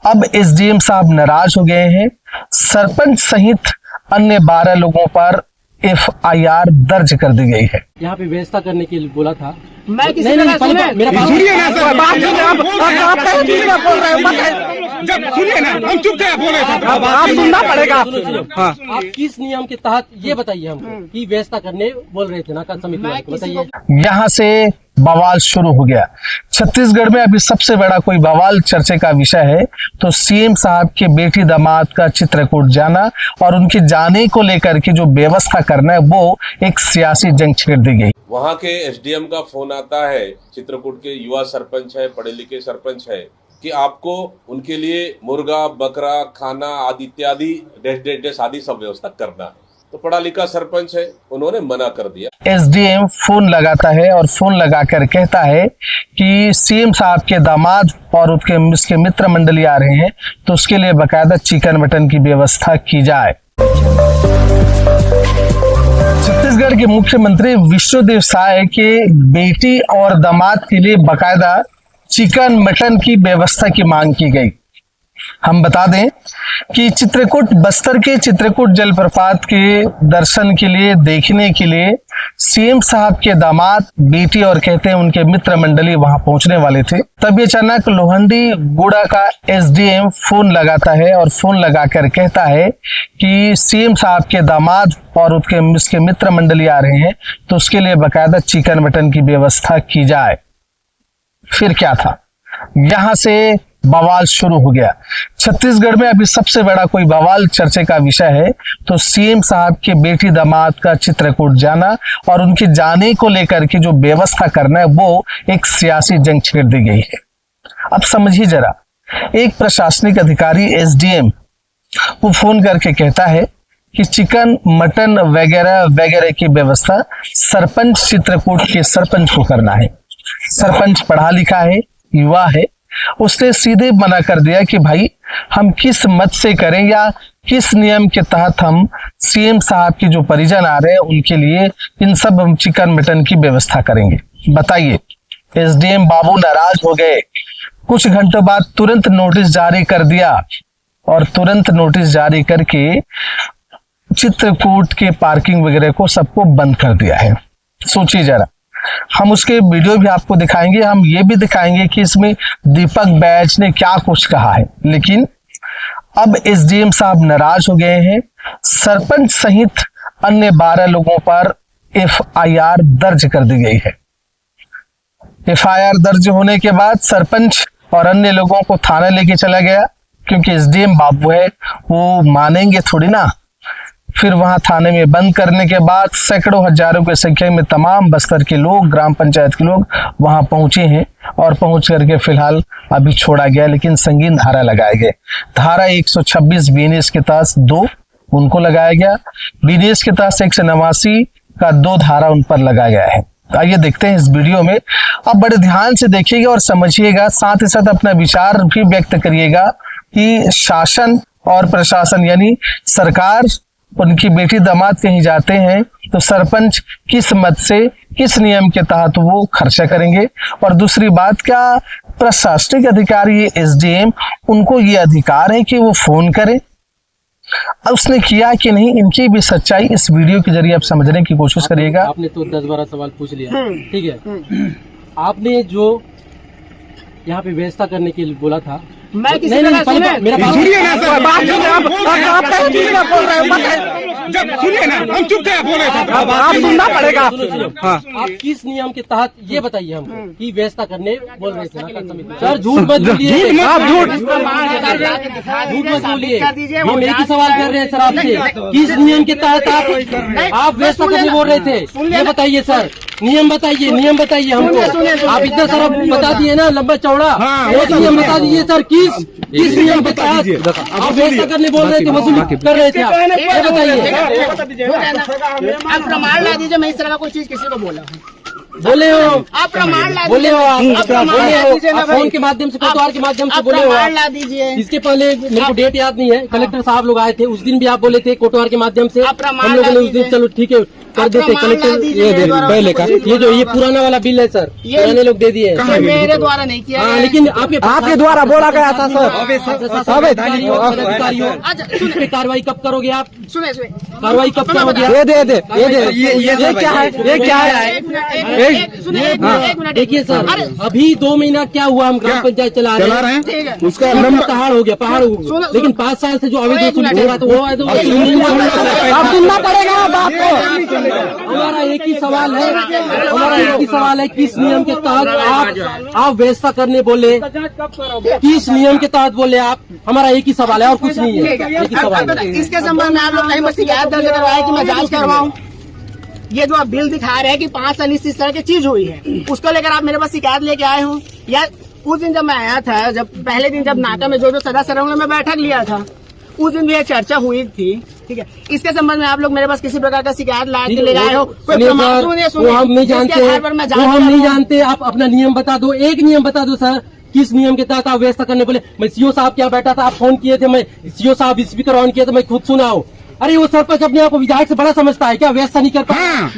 अब एसडीएम साहब नाराज हो गए हैं। सरपंच सहित अन्य 12 लोगों पर एफआईआर दर्ज कर दी गई है। यहाँ पे व्यवस्था करने के लिए बोला था। मैं किसी मेरा बात सुनिए ना, सुनिए ना, हम चुप थे, बोल रहे थे, आप सुनना पड़ेगा। आप किस नियम के तहत ये बताइए हमको कि व्यवस्था करने बोल रहे थे ना कल समिति वाले को, बताइए। यहाँ से बवाल शुरू हो गया। छत्तीसगढ़ में अभी सबसे बड़ा कोई बवाल चर्चे का विषय है तो सीएम साहब के बेटी दामाद का चित्रकूट जाना और उनके जाने को लेकर के जो व्यवस्था करना है वो एक सियासी जंग छेड़ दी गई। वहाँ के एसडीएम का फोन आता है, चित्रकूट के युवा सरपंच है, पढ़े लिखे सरपंच है, कि आपको उनके लिए मुर्गा बकरा खाना आदि इत्यादि डैश आदि सब व्यवस्था करना है। तो पढ़ा लिखा सरपंच है, उन्होंने मना कर दिया। एसडीएम फोन लगाता है और फोन लगाकर कहता है कि सीएम साहब के दामाद और उसके मित्र मंडली आ रहे हैं तो उसके लिए बकायदा चिकन मटन की व्यवस्था की जाए। छत्तीसगढ़ के मुख्यमंत्री विष्णुदेव साय के बेटी और दामाद के लिए बकायदा चिकन मटन की व्यवस्था की मांग की गई। हम बता दें कि चित्रकूट बस्तर के चित्रकूट जलप्रपात के दर्शन के लिए देखने के लिए सीएम साहब के दामाद बेटी और कहते हैं उनके मित्र मंडली वहां पहुंचने वाले थे। तभी अचानक लोहंडी गुड़ा का एसडीएम फोन लगाता है और फोन लगाकर कहता है कि सीएम साहब के दामाद और उसके मित्र मंडली आ रहे हैं तो उसके लिए बकायदा चिकन मटन की व्यवस्था की जाए। फिर क्या था, यहां से बवाल शुरू हो गया। छत्तीसगढ़ में अभी सबसे बड़ा कोई बवाल चर्चे का विषय है तो सीएम साहब के बेटी दामाद का चित्रकूट जाना और उनके जाने को लेकर के जो व्यवस्था करना है वो एक सियासी जंग छेड़ दी गई है। अब समझिए जरा, एक प्रशासनिक अधिकारी एसडीएम वो फोन करके कहता है कि चिकन मटन वगैरह वगैरह की व्यवस्था सरपंच चित्रकूट के सरपंच को करना है। सरपंच पढ़ा लिखा है, युवा है, उसने सीधे मना कर दिया कि भाई हम किस मत से करें या किस नियम के तहत हम सीएम साहब के जो परिजन आ रहे हैं उनके लिए इन सब हम चिकन मटन की व्यवस्था करेंगे। बताइए, एसडीएम बाबू नाराज हो गए। कुछ घंटों बाद तुरंत नोटिस जारी कर दिया और तुरंत नोटिस जारी करके चित्रकूट के पार्किंग वगैरह को सबको बंद कर दिया है। सोचिए जरा, हम उसके वीडियो भी आपको दिखाएंगे, हम ये भी दिखाएंगे कि इसमें दीपक बैज ने क्या कुछ कहा है। लेकिन अब एसडीएम साहब नाराज हो गए हैं। सरपंच सहित अन्य 12 लोगों पर एफआईआर दर्ज कर दी गई है। एफआईआर दर्ज होने के बाद सरपंच और अन्य लोगों को थाने लेके चला गया क्योंकि एसडीएम बाबू है, वो मानेंगे थोड़ी ना। फिर वहां थाने में बंद करने के बाद सैकड़ों हजारों की संख्या में तमाम बस्तर के लोग, ग्राम पंचायत के लोग वहां पहुंचे हैं और पहुंच करके फिलहाल अभी छोड़ा गया, लेकिन संगीन धारा लगाए गए। धारा 126 बीएनएस के तहत 2 उनको लगाया गया, बीएनएस के तहत 189 का 2 धारा उन पर लगाया गया है। आइए देखते हैं इस वीडियो में। अब बड़े ध्यान से देखिएगा और समझिएगा, साथ ही साथ अपना विचार भी व्यक्त करिएगा कि शासन और प्रशासन यानी सरकार उनकी बेटी दामाद कहीं जाते हैं तो सरपंच किस मत से किस नियम के तहत वो खर्चा करेंगे। और दूसरी बात, क्या प्रशासनिक अधिकारी एसडीएम उनको ये अधिकार है कि वो फोन करें? अब उसने किया कि नहीं, इनकी भी सच्चाई इस वीडियो के जरिए आप समझने की कोशिश करिएगा। आपने तो 10-12 सवाल पूछ लिया, ठीक है। आपने जो यहाँ पे व्यवस्था करने के लिए बोला था, मैं किसी मेरा बात सुनिए ना, सुनिए ना, हम चुप थे, बोल रहे थे, आप सुनना पड़ेगा। आप किस नियम के तहत ये बताइए हमको कि व्यवस्था करने बोल रहे थे ना कल समिति। सर झूठ मत बोलिए, झूठ मत बोलिए। हम एक ही सवाल कर रहे हैं सर आपसे, किस नियम के तहत आप व्यवस्था करने बोल रहे थे, ये बताइए सर। नियम बताइए, नियम बताइए हमको। आप इतना सारा बता दिए ना, लंबा चौड़ा, एक नियम बता दीजिए सर। किस नियम के तहत आप व्यवस्था करने बोल रहे थे, वसूली कर रहे थे आप, ये बताइए। आप प्रमाण ला दीजिए, मैं इस तरह का कोई चीज किसी को बोला बोले हो आप प्रमाण ला बोले हो आप दीजिए, फोन के माध्यम से, कोतवाल के माध्यम से बोले हो प्रमाण ला दीजिए। इसके पहले मेरे को डेट याद नहीं है, कलेक्टर साहब लोग आए थे, उस दिन भी आप बोले थे कोतवाल के माध्यम से। हम लोगों ने उस दिन, चलो ठीक है, कर देते कलेक्टर। ये जो ये पुराना वाला बिल है सर, पुराने लोग दे दिए हैं। ये मेरे द्वारा नहीं किया हाँ, गया। लेकिन आपके द्वारा बोला गया था सर। सुनिए, कार्रवाई कब करोगे आप? सुनिए कार्रवाई कब करोगे? ये क्या है? ये क्या है? एक मिनट देखिए सर, अभी 2 महीना क्या हुआ, हम ग्राम पंचायत चला रहे हैं, ठीक है। उसका पहाड़ हो गया, पहाड़ हो गया। लेकिन 5 साल से जो अवैध वसूली हो रहा था वो है, तो अब सुनना पड़ेगा बात को। हमारा एक ही सवाल है, किस नियम के तहत आप व्यवस्था करने बोले? किस नियम के तहत बोले आप? हमारा एक ही सवाल है और कुछ नहीं है, एक ही सवाल है। इसके संबंध में आप लोग कहीं बस शिकायत दर्ज करवाए कि मैं जांच करवाऊं? ये जो आप बिल दिखा रहे हैं कि 5 साल इस तरह की चीज हुई है, उसको लेकर आप मेरे पास शिकायत लेके आए हो? या उस दिन जब मैं आया था, जब पहले दिन जब नाका में जो सदा सरंग में बैठक लिया था, उस दिन भी ये चर्चा हुई थी, ठीक है? इसके संबंध में आप लोग मेरे पास किसी प्रकार का शिकायत ला के ले आए हो? कोई प्रमाण? वो हम नहीं जानते, आप अपना नियम बता दो, एक नियम बता दो सर, किस नियम के तहत आप व्यवस्था करने बोले? मैं सीओ साहब क्या बैठा था, आप फोन किए थे, मैं सीओ साहब स्पीकर ऑन किया तो मैं खुद सुना हूँ। अरे वो सरपंच अपने आप को विधायक से बड़ा समझता है क्या? व्यवस्था नहीं कर पाया?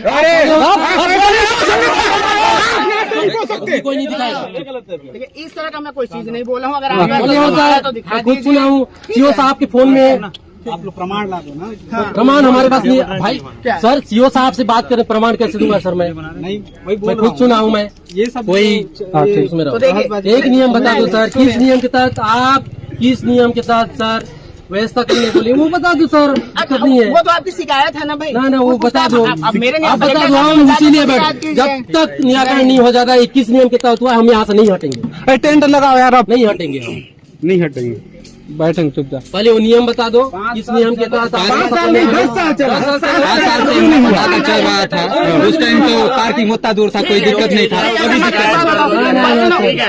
कोई नहीं दिखाएगा। देखिए, इस तरह का मैं कोई चीज नहीं बोला हूँ। अगर तो दिखा खुद सुना हूँ, सीओ साहब के फोन में। आप लोग प्रमाण ला दो ना। प्रमाण हमारे पास नहीं है भाई। सर सीओ साहब से बात करें, प्रमाण कैसे दूंगा सर? मैं नहीं, वही बोल मैं रहा खुद सुना हूँ। मैं ये सब कोई उसमें एक नियम बता दो सर, किस नियम के तहत आप, किस नियम के तहत सर व्यवस्था करने बोले, वो बता दो सर। दिक्कत नहीं है, वो तो आपकी शिकायत है ना भाई। ना वो बता दो, अब मेरे आप बता दो, हम इसीलिए बैठे। जब तक निराकरण नहीं हो जाता 21 नियम के तहत हुआ, हम यहाँ से नहीं हटेंगे। टेंट लगाओ यार, आप नहीं हटेंगे, हम नहीं हटेंगे, बैठेंगे चुपचाप। पहले वो नियम बता दो, किस नियम के तहत। 5 साल से चल रहा था, उस टाइम तो पार्किंग होता दूर था, कोई दिक्कत नहीं था।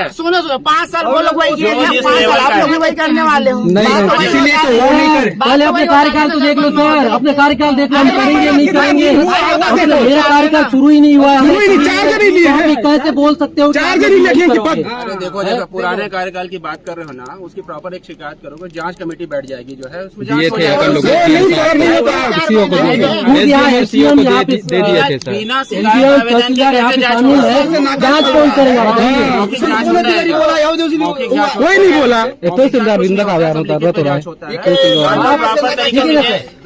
सुनो 5 साल वो लोग वही किए थे, 5 साल आप लोग भी वही करने वाले हो। नहीं, इसीलिए तो वो नहीं कर। पहले अपने कार्यकाल तो देख लो सर, अपने कार्यकाल देख लो, हम करेंगे नहीं करेंगे। मेरा कार्यकाल शुरू ही नहीं हुआ है, कैसे बोल सकते हो? देखो, जब पुराने कार्यकाल की बात कर रहे हो ना, उसकी प्रॉपर एक शिकायत करोगे, जांच कमेटी बैठ जाएगी जो है, उसमें जांच हो जाएगी। बिना तहसीलदार यहाँ पे शामिल है, जांच कौन करेगा? कोई नहीं बोला।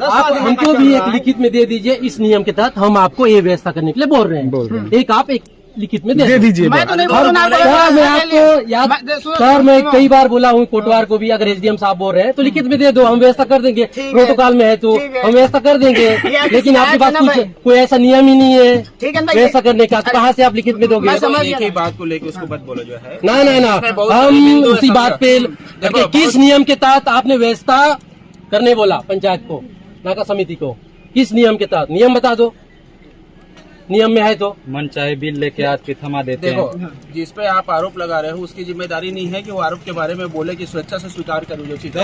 आप हमको भी एक लिखित में दे दीजिए, इस नियम के तहत हम आपको ये व्यवस्था करने के लिए बोल रहे हैं। एक आप एक लिखित में दे दीजिए। मैं तो नहीं बोल रहा सर, मैं आपको याद सर, मैं कई बार बोला हूँ कोटवार को भी, अगर एसडीएम साहब बोल रहे हैं तो लिखित में दे दो, हम व्यवस्था कर देंगे। प्रोटोकॉल में है तो हम व्यवस्था कर देंगे, लेकिन आपके पास कुछ कोई ऐसा नियम ही नहीं है व्यवस्था करने का, तो कहाँ से आप लिखित में दोगे? एक ही बात को लेकर उसको मत बोलो जो है। ना हम उसी बात पे, किस नियम के तहत आपने व्यवस्था करने बोला पंचायत को, नाका समिति को? किस नियम के तहत? नियम बता दो, नियम में है तो मन चाहे बिल लेके आज के थमा देते हैं। देखो, जिस पे आप आरोप लगा रहे हो उसकी जिम्मेदारी नहीं है कि वो आरोप के बारे में बोले कि स्वेच्छा से स्वीकार करो जो चीज।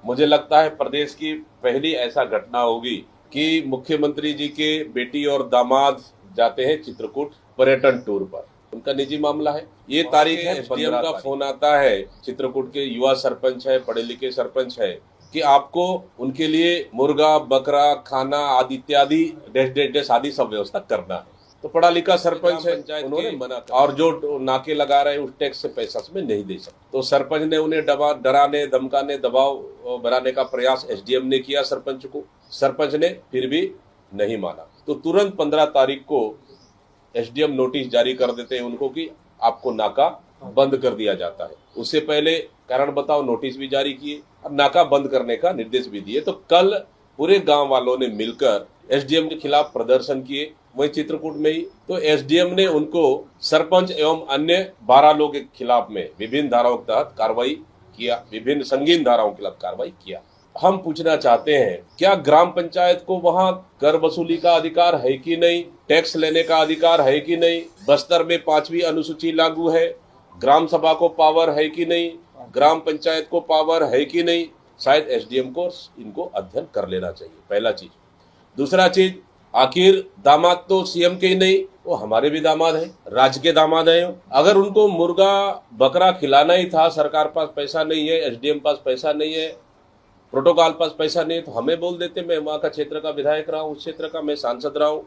मुझे लगता है प्रदेश की पहली ऐसा घटना होगी कि मुख्यमंत्री जी के बेटी और दामाद जाते हैं चित्रकूट पर्यटन टूर पर। उनका निजी मामला है, ये तारीख है। एसडीएम का फोन आता है, चित्रकूट के युवा सरपंच है, पढ़े लिखे सरपंच है, कि आपको उनके लिए मुर्गा, बकरा, खाना आदि इत्यादि डैश आदि सब व्यवस्था करना है। तो पढ़ा लिखा सरपंच है, उन्होंने मना कर, और जो नाके लगा रहे हैं उस टैक्स से पैसा में नहीं दे सकते। तो सरपंच ने उन्हें डराने, धमकाने, दबाव बनाने का प्रयास एसडीएम ने किया सरपंच को। सरपंच ने फिर भी नहीं माना, तो तुरंत 15 तारीख को एसडीएम नोटिस जारी कर देते हैं उनको कि आपको नाका बंद कर दिया जाता है। उससे पहले कारण बताओ नोटिस भी जारी किए और नाका बंद करने का निर्देश भी दिए। तो कल पूरे गांव वालों ने मिलकर एसडीएम के खिलाफ प्रदर्शन किए, वही चित्रकूट में ही। तो एसडीएम ने उनको सरपंच एवं अन्य 12 लोगों के खिलाफ में विभिन्न धाराओं के तहत कार्रवाई किया, विभिन्न संगीन धाराओं के खिलाफ कार्रवाई किया। हम पूछना चाहते हैं, क्या ग्राम पंचायत को वहां कर वसूली का अधिकार है कि नहीं? टैक्स लेने का अधिकार है कि नहीं? बस्तर में 5वीं अनुसूची लागू है, ग्राम सभा को पावर है कि नहीं? ग्राम पंचायत को पावर है कि नहीं? शायद एसडीएम को इनको अध्ययन कर लेना चाहिए, पहला चीज। दूसरा चीज, आखिर दामाद तो सीएम के ही नहीं, वो हमारे भी दामाद हैं, राज्य के दामाद हैं। अगर उनको मुर्गा बकरा खिलाना ही था, सरकार पास पैसा नहीं है, एसडीएम पास पैसा नहीं है, प्रोटोकॉल पास पैसा नहीं है तो हमें बोल देते, मैं वहाँ का क्षेत्र का विधायक रहा हूँ, उस क्षेत्र का मैं सांसद रहा हूँ,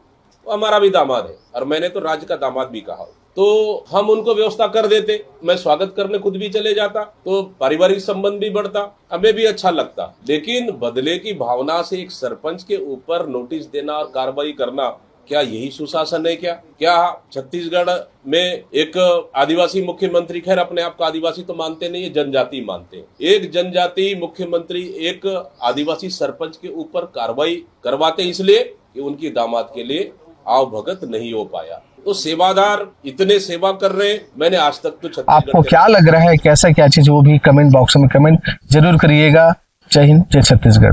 तो हमारा भी दामाद है और मैंने तो राज्य का दामाद भी कहा, तो हम उनको व्यवस्था कर देते, मैं स्वागत करने खुद भी चले जाता, तो पारिवारिक संबंध भी बढ़ता, हमें भी अच्छा लगता। लेकिन बदले की भावना से एक सरपंच के ऊपर नोटिस देना और कार्रवाई करना, क्या यही सुशासन है? क्या छत्तीसगढ़ में एक आदिवासी मुख्यमंत्री, खैर अपने आप को आदिवासी तो मानते नहीं है, जनजाति मानते हैं, एक जनजाति मुख्यमंत्री एक आदिवासी सरपंच के ऊपर कार्रवाई करवाते इसलिए कि उनकी दामाद के लिए आव भगत नहीं हो पाया। तो सेवादार इतने सेवा कर रहे हैं, मैंने आज तक तो आपको क्या लग रहा है, कैसा क्या चीज, वो भी कमेंट बॉक्स में कमेंट जरूर करिएगा। जय हिंद, जय छत्तीसगढ़।